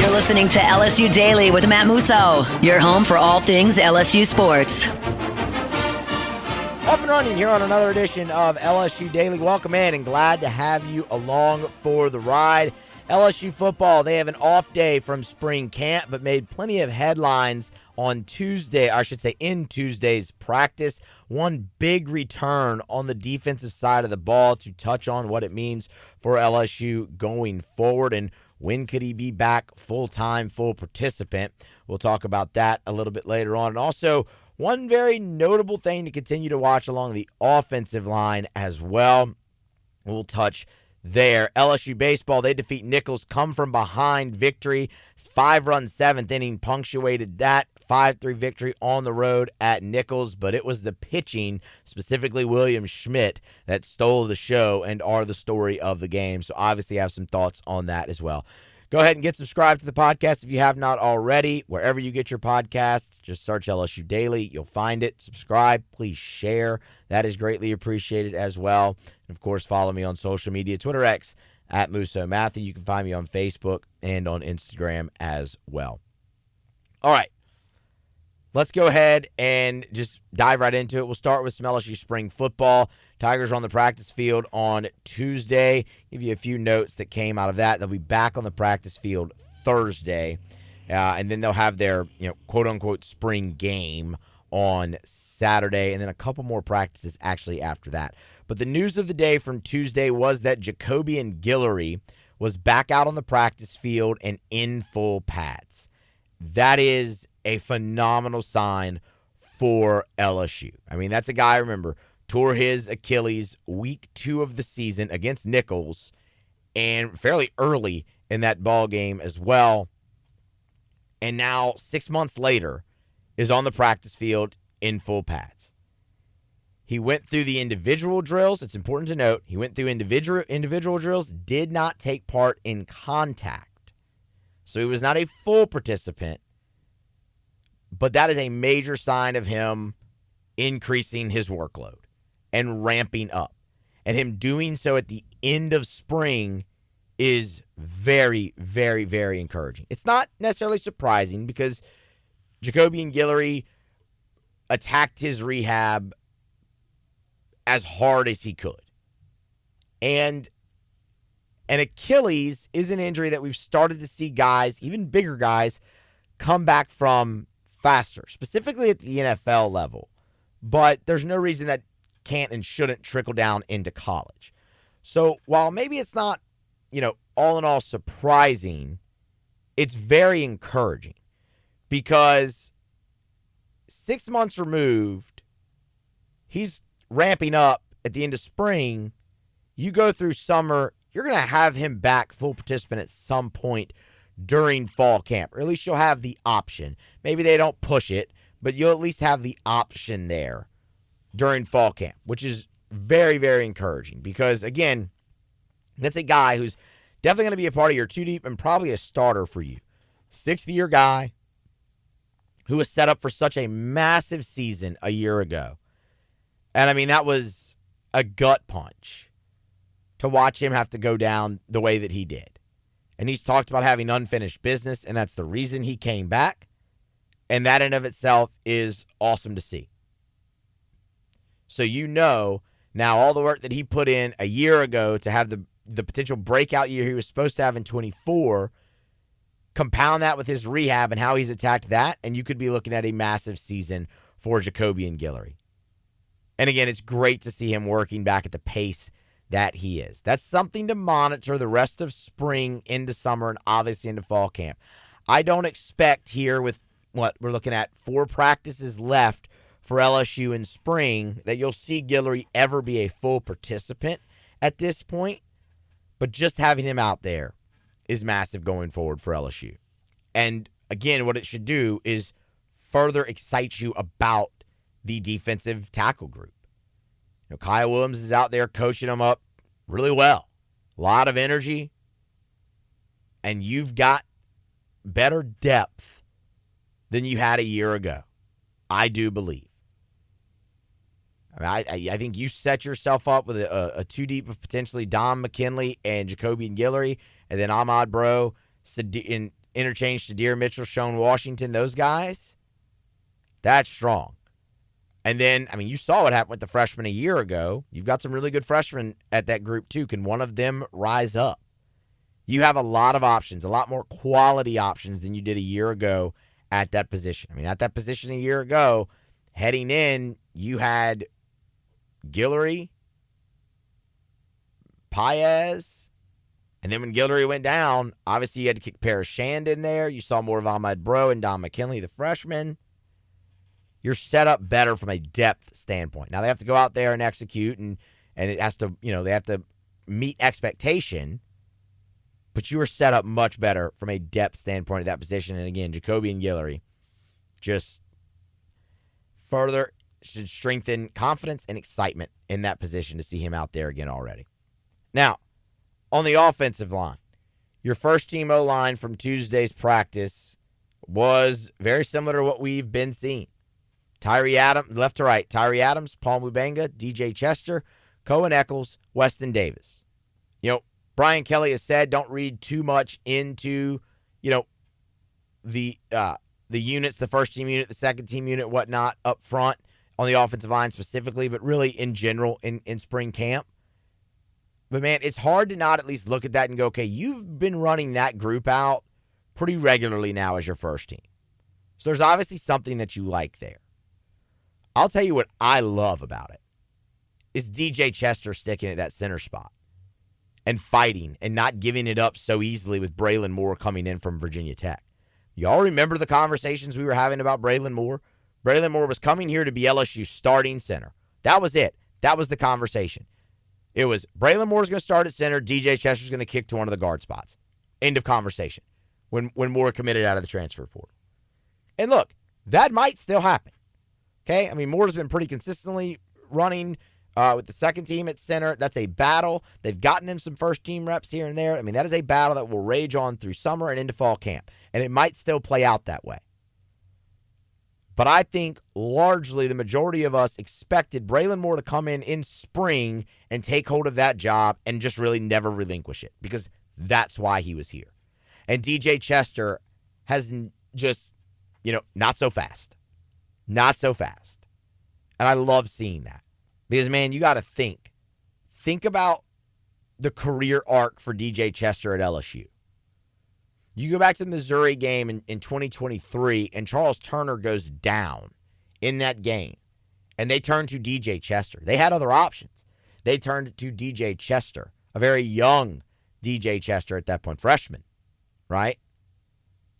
You're listening to LSU Daily with Matt Musso, your home for all things LSU sports. Off and running here on another edition of LSU Daily. Welcome in and glad to have you along for the ride. LSU football, they have an off day from spring camp, but made plenty of headlines on Tuesday, I should say in Tuesday's practice. One big return on the defensive side of the ball to touch on what it means for LSU going forward and when could he be back full-time, full participant. We'll talk about that a little bit later on. And also, one very notable thing to continue to watch along the offensive line as well. We'll touch there. LSU baseball, they defeat Nicholls, come from behind victory. 5-run seventh inning punctuated that 5-3 victory on the road at Nicholls, but it was the pitching, specifically William Schmidt, that stole the show and are the story of the game. So obviously I have some thoughts on that as well. Go ahead and get subscribed to the podcast if you have not already. Wherever you get your podcasts, just search LSU Daily. You'll find it. Subscribe. Please share. That is greatly appreciated as well. And, of course, follow me on social media, Twitter X, at Musso Matthew. You can find me on Facebook and on Instagram as well. All right. Let's go ahead and just dive right into it. We'll start with some LSU spring football. Tigers are on the practice field on Tuesday. Give you a few notes that came out of that. They'll be back on the practice field Thursday, and then they'll have their quote-unquote spring game on Saturday, and then a couple more practices actually after that. But the news of the day from Tuesday was that Jacobian Guillory was back out on the practice field and in full pads. That is a phenomenal sign for LSU. I mean, that's a guy, remember, tore his Achilles week 2 of the season against Nicholls and fairly early in that ball game as well. And now 6 months later is on the practice field in full pads. He went through the individual drills. It's important to note he went through individual drills, did not take part in contact. So he was not a full participant, but that is a major sign of him increasing his workload and ramping up. And him doing so at the end of spring is very, very, very encouraging. It's not necessarily surprising because Jacobian Guillory attacked his rehab as hard as he could. And an Achilles is an injury that we've started to see guys, even bigger guys, come back from faster, specifically at the NFL level. But there's no reason that can't and shouldn't trickle down into college. So while maybe it's not, all in all surprising, it's very encouraging because 6 months removed, he's ramping up at the end of spring. You go through summer, you're going to have him back full participant at some point during fall camp, or at least you'll have the option. Maybe they don't push it, but you'll at least have the option there during fall camp, which is very, very encouraging because, again, that's a guy who's definitely going to be a part of your two deep and probably a starter for you. 6th-year guy who was set up for such a massive season a year ago. And, I mean, that was a gut punch to watch him have to go down the way that he did. And he's talked about having unfinished business, and that's the reason he came back. And that in of itself is awesome to see. So now all the work that he put in a year ago to have the potential breakout year he was supposed to have in 24, compound that with his rehab and how he's attacked that, and you could be looking at a massive season for Jacobian Guillory. And again, it's great to see him working back at the pace that he is. That's something to monitor the rest of spring into summer and obviously into fall camp. I don't expect here with what we're looking at 4 practices left for LSU in spring that you'll see Guillory ever be a full participant at this point. But just having him out there is massive going forward for LSU. And again, what it should do is further excite you about the defensive tackle group. Kyle Williams is out there coaching them up really well. A lot of energy. And you've got better depth than you had a year ago. I do believe. I think you set yourself up with a two deep of potentially Dom McKinley and Jacobian Guillory, and then Ahmad Bro and interchange Shadir Mitchell, Shone Washington, those guys, that's strong. And then, I mean, you saw what happened with the freshmen a year ago. You've got some really good freshmen at that group, too. Can one of them rise up? You have a lot of options, a lot more quality options than you did a year ago at that position. I mean, at that position a year ago, heading in, you had Guillory, Paez, and then when Guillory went down, obviously you had to kick Paris Shand in there. You saw more of Ahmad Bro and Don McKinley, the freshman. You're set up better from a depth standpoint. Now they have to go out there and execute, and it has to, they have to meet expectation, but you are set up much better from a depth standpoint at that position. And again, Jacobian Guillory just further should strengthen confidence and excitement in that position to see him out there again already. Now, on the offensive line, your first team O-line from Tuesday's practice was very similar to what we've been seeing. Tyree Adams, left to right, Tyree Adams, Paul Mubenga, DJ Chester, Cohen Nicholls, Weston Davis. Brian Kelly has said don't read too much into, the units, the first team unit, the second team unit, whatnot, up front on the offensive line specifically, but really in general in spring camp. But, man, it's hard to not at least look at that and go, okay, you've been running that group out pretty regularly now as your first team. So there's obviously something that you like there. I'll tell you what I love about it is DJ Chester sticking at that center spot and fighting and not giving it up so easily with Braylon Moore coming in from Virginia Tech. Y'all remember the conversations we were having about Braylon Moore? Braylon Moore was coming here to be LSU's starting center. That was it. That was the conversation. It was Braylon Moore's going to start at center, DJ Chester's going to kick to one of the guard spots. End of conversation when Moore committed out of the transfer portal. And look, that might still happen. Okay? I mean, Moore's been pretty consistently running with the second team at center. That's a battle. They've gotten him some first team reps here and there. I mean, that is a battle that will rage on through summer and into fall camp. And it might still play out that way. But I think largely the majority of us expected Braylon Moore to come in spring and take hold of that job and just really never relinquish it because that's why he was here. And DJ Chester has just, not so fast. Not so fast. And I love seeing that. Because, man, you got to think. Think about the career arc for DJ Chester at LSU. You go back to the Missouri game in 2023, and Charles Turner goes down in that game. And they turned to DJ Chester. They had other options. They turned to DJ Chester, a very young DJ Chester at that point, freshman, right?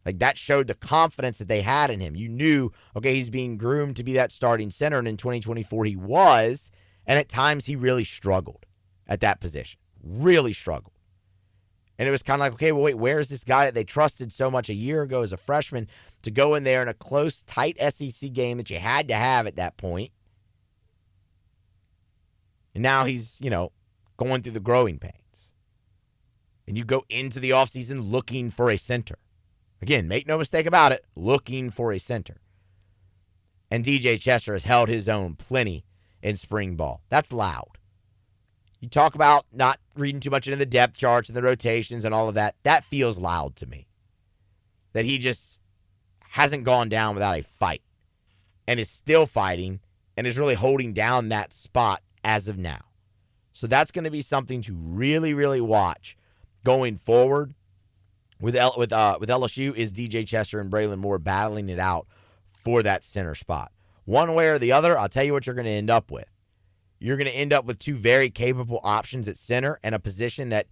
Like, that showed the confidence that they had in him. You knew, okay, he's being groomed to be that starting center, and in 2024 he was, and at times he really struggled at that position. Really struggled. And it was kind of like, okay, well, wait, where is this guy that they trusted so much a year ago as a freshman to go in there in a close, tight SEC game that you had to have at that point? And now he's, going through the growing pains. And you go into the offseason looking for a center. Again, make no mistake about it, looking for a center. And DJ Chester has held his own plenty in spring ball. That's loud. You talk about not reading too much into the depth charts and the rotations and all of that. That feels loud to me. That he just hasn't gone down without a fight and is still fighting and is really holding down that spot as of now. So that's going to be something to really, really watch going forward. With LSU is DJ Chester and Braylon Moore battling it out for that center spot. One way or the other, I'll tell you what you're going to end up with. You're going to end up with two very capable options at center and a position that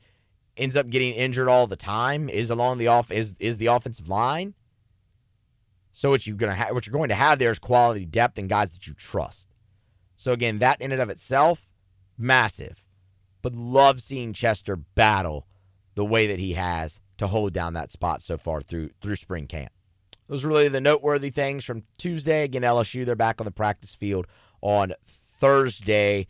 ends up getting injured all the time is along the is the offensive line. So what you're going to have there is quality depth and guys that you trust. So again, that in and of itself, massive. But love seeing Chester battle the way that he has to hold down that spot so far through spring camp. Those are really the noteworthy things from Tuesday. Again, LSU, they're back on the practice field on Thursday.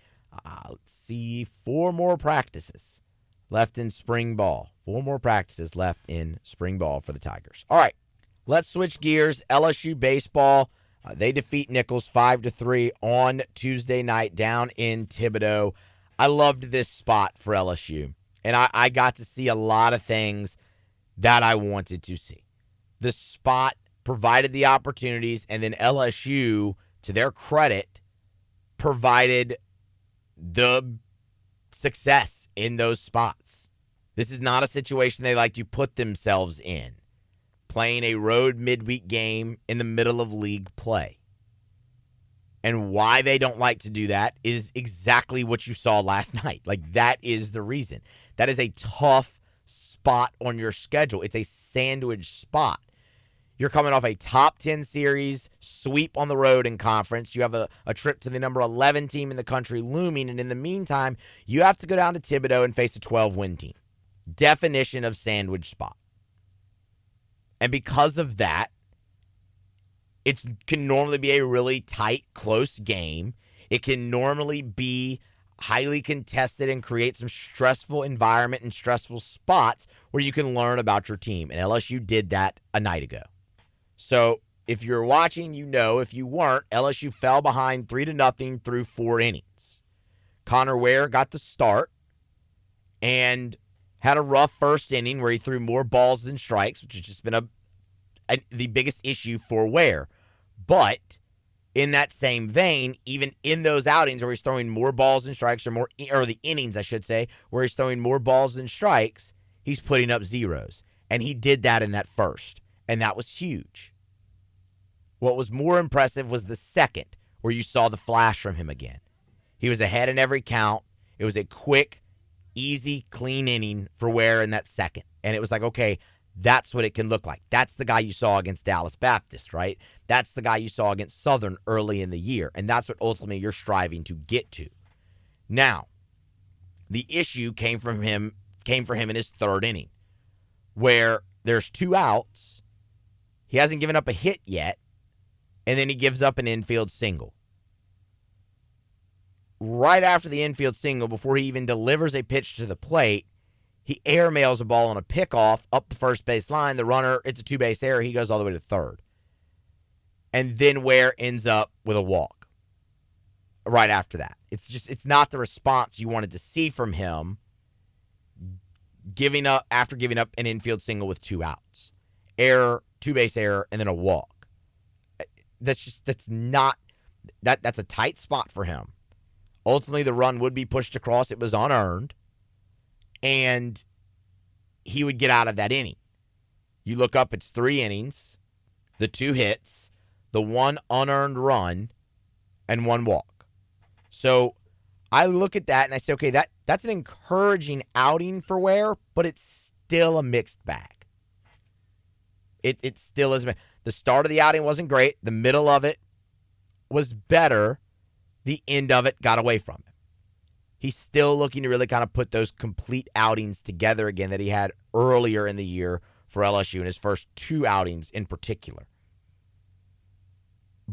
Let's see, 4 more practices left in spring ball. 4 more practices left in spring ball for the Tigers. All right, let's switch gears. LSU baseball, they defeat Nicholls 5-3 on Tuesday night down in Thibodaux. I loved this spot for LSU, and I got to see a lot of things that I wanted to see. The spot provided the opportunities, and then LSU, to their credit, provided the success in those spots. This is not a situation they like to put themselves in, playing a road midweek game in the middle of league play. And why they don't like to do that is exactly what you saw last night. Like, that is the reason. That is a tough spot on your schedule. It's a sandwich spot. You're coming off a top 10 series sweep on the road in conference. You have a trip to the number 11 team in the country looming. And in the meantime, you have to go down to Thibodeau and face a 12-win team. Definition of sandwich spot. And because of that, it can normally be a really tight, close game. It can normally be highly contested and create some stressful environment and stressful spots where you can learn about your team. And LSU did that a night ago. So if you're watching, you know. If you weren't, LSU fell behind 3-0 through 4 innings. Connor Ware got the start and had a rough first inning where he threw more balls than strikes, which has just been the biggest issue for Ware. But in that same vein, even in those outings where he's throwing more balls than strikes, or the innings, I should say, where he's throwing more balls than strikes, he's putting up zeros. And he did that in that first. And that was huge. What was more impressive was the second, where you saw the flash from him again. He was ahead in every count. It was a quick, easy, clean inning for Ware in that second. And it was like, okay, that's what it can look like. That's the guy you saw against Dallas Baptist, right? That's the guy you saw against Southern early in the year. And that's what ultimately you're striving to get to. Now, the issue came for him in his third inning, where there's 2 outs. He hasn't given up a hit yet, and then he gives up an infield single. Right after the infield single, before he even delivers a pitch to the plate, he airmails a ball on a pickoff up the first base line. The runner, it's a 2-base error. He goes all the way to third. And then Ware ends up with a walk right after that. It's not the response you wanted to see from him after giving up an infield single with 2 outs. Error, 2-base error, and then a walk. That's a tight spot for him. Ultimately, the run would be pushed across. It was unearned. And he would get out of that inning. You look up, it's 3 innings, the 2 hits, the 1 unearned run, and 1 walk. So I look at that and I say, okay, that's an encouraging outing for Ware, but it's still a mixed bag. It still is. The start of the outing wasn't great. The middle of it was better. The end of it got away from him. He's still looking to really kind of put those complete outings together again that he had earlier in the year for LSU in his first 2 outings in particular.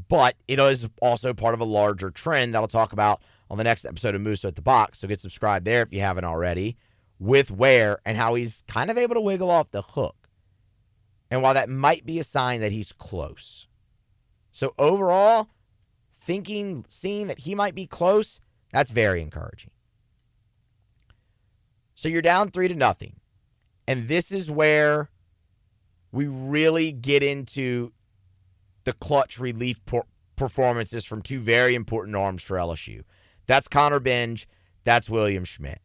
But it is also part of a larger trend that I'll talk about on the next episode of Musso at the Box. So get subscribed there if you haven't already, with Ware and how he's kind of able to wiggle off the hook. And while that might be a sign that he's close. So overall, seeing that he might be close, that's very encouraging. So you're down 3-0. And this is where we really get into the clutch relief performances from 2 very important arms for LSU. That's Connor Binge. That's William Schmidt.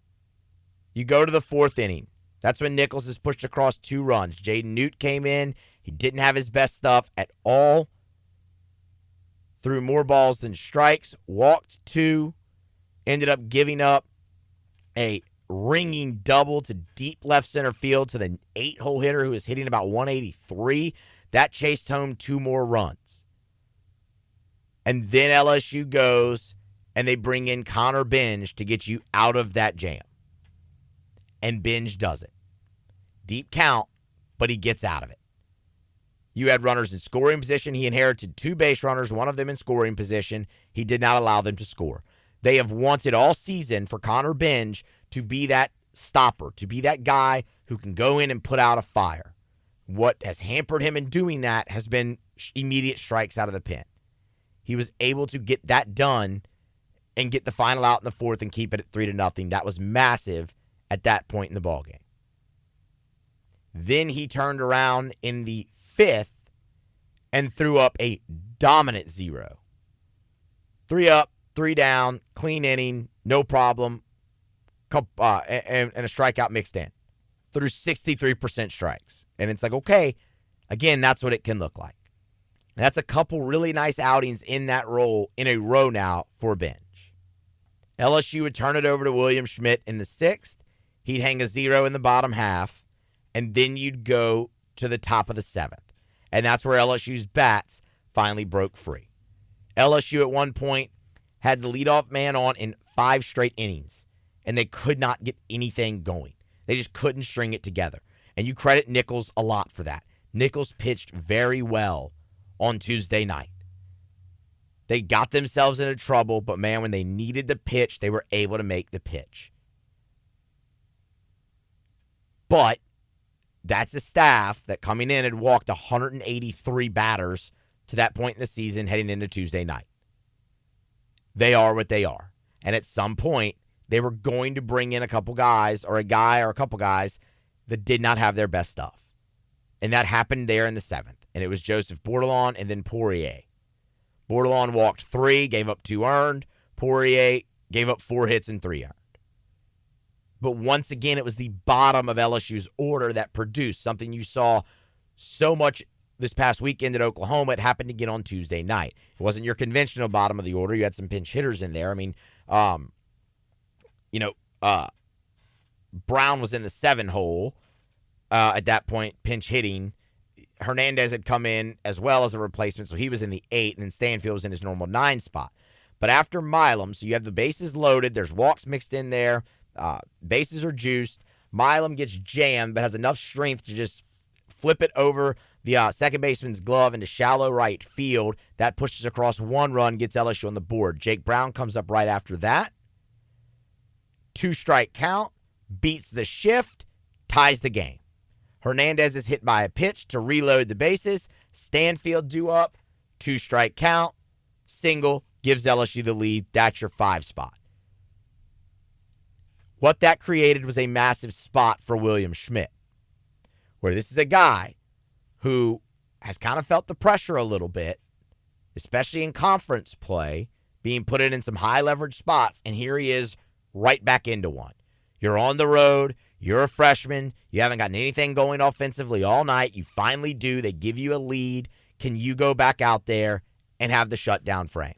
You go to the 4th inning. That's when Nicholls is pushed across 2 runs. Jaden Newt came in. He didn't have his best stuff at all. Threw more balls than strikes. Walked 2. Ended up giving up a ringing double to deep left center field to the 8-hole hitter who was hitting about 183. That chased home 2 more runs. And then LSU goes and they bring in Connor Binge to get you out of that jam. And Binge does it. Deep count, but he gets out of it. You had runners in scoring position. He inherited 2 base runners, one of them in scoring position. He did not allow them to score. They have wanted all season for Connor Binge to be that stopper, to be that guy who can go in and put out a fire. What has hampered him in doing that has been immediate strikes out of the pen. He was able to get that done and get the final out in the 4th and keep it at 3-0. That was massive at that point in the ballgame. Then he turned around in the fifth and threw up a dominant 0. 3 up, 3 down, clean inning, no problem, and a strikeout mixed in. Threw 63% strikes. And it's like, okay, again, that's what it can look like. And that's a couple really nice outings in that role in a row now for Benj. LSU would turn it over to William Schmidt in the 6th. He'd hang a 0 in the bottom half, and then you'd go to the top of the 7th. And that's where LSU's bats finally broke free. LSU at one point had the leadoff man on in 5 straight innings, and they could not get anything going. They just couldn't string it together. And you credit Nicholls a lot for that. Nicholls pitched very well on Tuesday night. They got themselves into trouble, but man, when they needed the pitch, they were able to make the pitch. But that's a staff that coming in had walked 183 batters to that point in the season heading into Tuesday night. They are what they are. And at some point, they were going to bring in a couple guys or a guy or a couple guys that did not have their best stuff. And that happened there in the 7th. And it was Joseph Bordelon and then Poirier. Bordelon walked 3, gave up 2 earned. Poirier gave up 4 hits and 3 earned. But once again, it was the bottom of LSU's order that produced something you saw so much this past weekend at Oklahoma. It happened again on Tuesday night. It wasn't your conventional bottom of the order. You had some pinch hitters in there. I mean, Brown was in the 7 hole at that point, pinch hitting. Hernandez had come in as well as a replacement, so he was in the 8, and then Stanfield was in his normal 9 spot. But after Milam, so you have the bases loaded, there's walks mixed in there, bases are juiced. Milam gets jammed, but has enough strength to just flip it over the second baseman's glove into shallow right field. That pushes across 1 run, gets LSU on the board. Jake Brown comes up right after that. 2-strike count, beats the shift, ties the game. Hernandez is hit by a pitch to reload the bases. Stanfield due up, 2-strike count, single, gives LSU the lead. That's your 5 spot. What that created was a massive spot for William Schmidt, where this is a guy who has kind of felt the pressure a little bit, especially in conference play, being put in some high leverage spots, and here he is right back into one. You're on the road. You're a freshman. You haven't gotten anything going offensively all night. You finally do. They give you a lead. Can you go back out there and have the shutdown frame?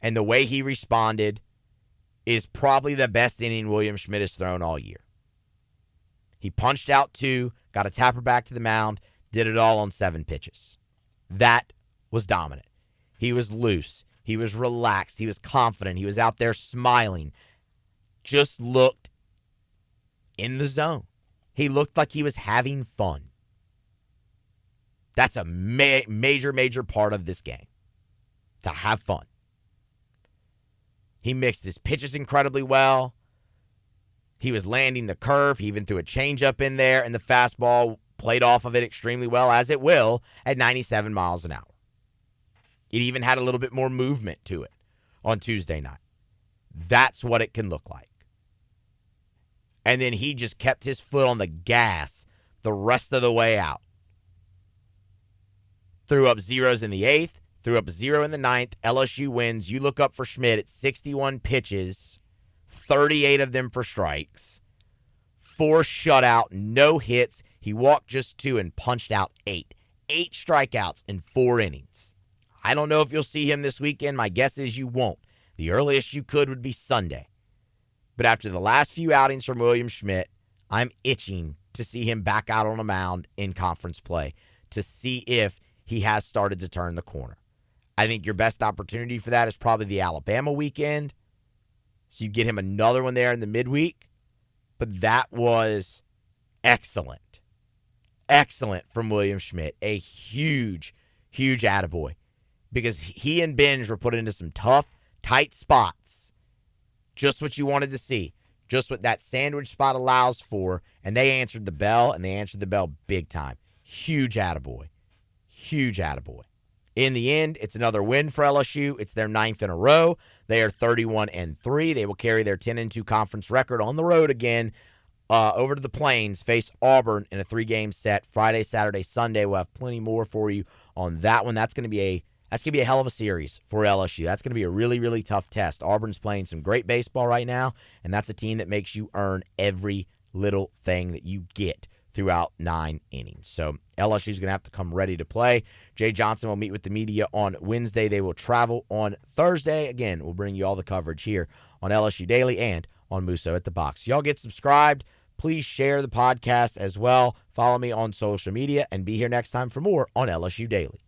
And the way he responded is probably the best inning William Schmidt has thrown all year. He punched out 2, got a tapper back to the mound, did it all on 7 pitches. That was dominant. He was loose. He was relaxed. He was confident. He was out there smiling. Just looked in the zone. He looked like he was having fun. That's a major part of this game, to have fun. He mixed his pitches incredibly well. He was landing the curve. He even threw a changeup in there, and the fastball played off of it extremely well, as it will, at 97 miles an hour. It even had a little bit more movement to it on Tuesday night. That's what it can look like. And then he just kept his foot on the gas the rest of the way out. Threw up 0s in the 8th, threw up a 0 in the 9th. LSU wins. You look up for Schmidt at 61 pitches, 38 of them for strikes, 4 shutout, no hits. He walked just 2 and punched out 8. 8 strikeouts in 4 innings. I don't know if you'll see him this weekend. My guess is you won't. The earliest you could would be Sunday. But after the last few outings from William Schmidt, I'm itching to see him back out on a mound in conference play to see if he has started to turn the corner. I think your best opportunity for that is probably the Alabama weekend. So you get him another one there in the midweek. But that was excellent. Excellent from William Schmidt. A huge attaboy. Because he and Benj were put into some tough, tight spots. Just what you wanted to see. Just what that sandwich spot allows for. And they answered the bell, and they answered the bell big time. Huge attaboy. Huge attaboy. In the end, it's another win for LSU. It's their 9th in a row. They are 31-3. They will carry their 10-2 conference record on the road again over to the Plains, face Auburn in a 3-game set. Friday, Saturday, Sunday. We'll have plenty more for you on that one. That's going to be a hell of a series for LSU. That's going to be a really, really tough test. Auburn's playing some great baseball right now, and that's a team that makes you earn every little thing that you get throughout 9 innings. So LSU's going to have to come ready to play. Jay Johnson will meet with the media on Wednesday. They will travel on Thursday. Again, we'll bring you all the coverage here on LSU Daily and on Musso at the Box. Y'all get subscribed. Please share the podcast as well. Follow me on social media and be here next time for more on LSU Daily.